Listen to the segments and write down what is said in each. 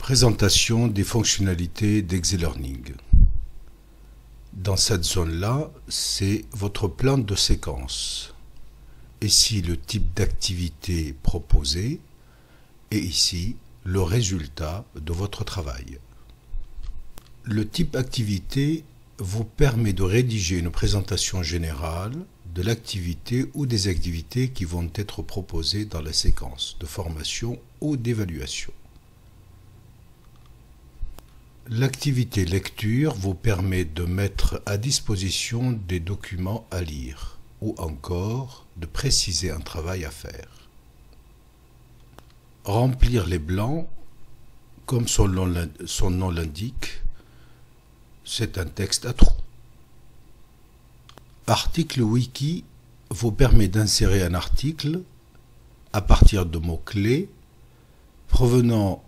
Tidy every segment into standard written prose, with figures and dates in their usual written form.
Présentation des fonctionnalités d'ExeLearning. Dans cette zone-là, c'est votre plan de séquence. Ici, le type d'activité proposé et ici, le résultat de votre travail. Le type activité vous permet de rédiger une présentation générale de l'activité ou des activités qui vont être proposées dans la séquence de formation ou d'évaluation. L'activité lecture vous permet de mettre à disposition des documents à lire ou encore de préciser un travail à faire. Remplir les blancs, comme son nom l'indique, c'est un texte à trous. Article wiki vous permet d'insérer un article à partir de mots-clés provenant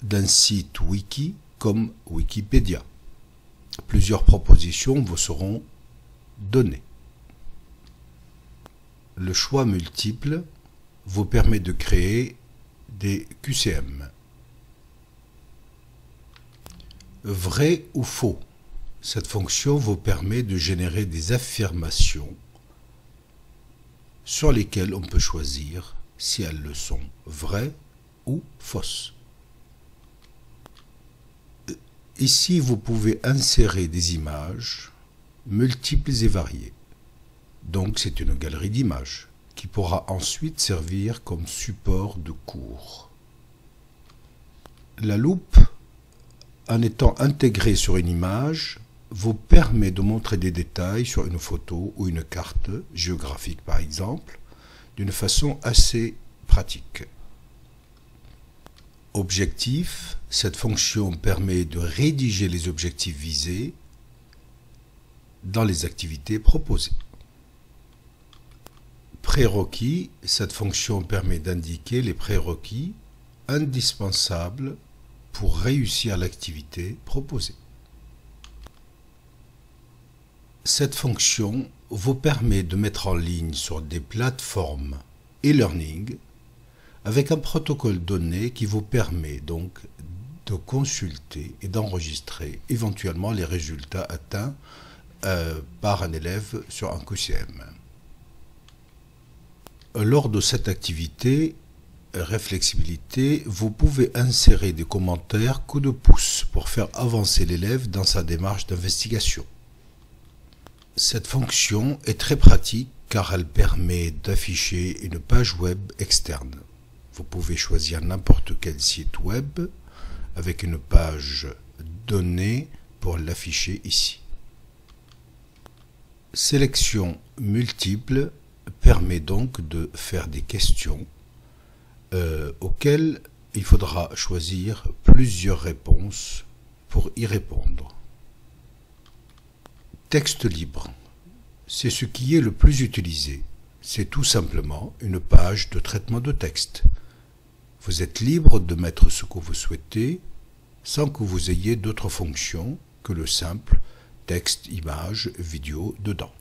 d'un site wiki comme Wikipédia. Plusieurs propositions vous seront données. Le choix multiple vous permet de créer des QCM. Vrai ou faux. Cette fonction vous permet de générer des affirmations sur lesquelles on peut choisir si elles le sont vraies ou fausses. Ici, vous pouvez insérer des images multiples et variées. Donc, c'est une galerie d'images qui pourra ensuite servir comme support de cours. La loupe, en étant intégrée sur une image, vous permet de montrer des détails sur une photo ou une carte géographique, par exemple, d'une façon assez pratique. Objectif, cette fonction permet de rédiger les objectifs visés dans les activités proposées. Prérequis, cette fonction permet d'indiquer les prérequis indispensables pour réussir l'activité proposée. Cette fonction vous permet de mettre en ligne sur des plateformes e-learning avec un protocole donné qui vous permet donc de consulter et d'enregistrer éventuellement les résultats atteints par un élève sur un QCM. Lors de cette activité, réflexibilité, vous pouvez insérer des commentaires coup de pouce pour faire avancer l'élève dans sa démarche d'investigation. Cette fonction est très pratique car elle permet d'afficher une page web externe. Vous pouvez choisir n'importe quel site web avec une page donnée pour l'afficher ici. Sélection multiple permet donc de faire des questions auxquelles il faudra choisir plusieurs réponses pour y répondre. Texte libre, c'est ce qui est le plus utilisé. C'est tout simplement une page de traitement de texte. Vous êtes libre de mettre ce que vous souhaitez sans que vous ayez d'autres fonctions que le simple texte, image, vidéo dedans.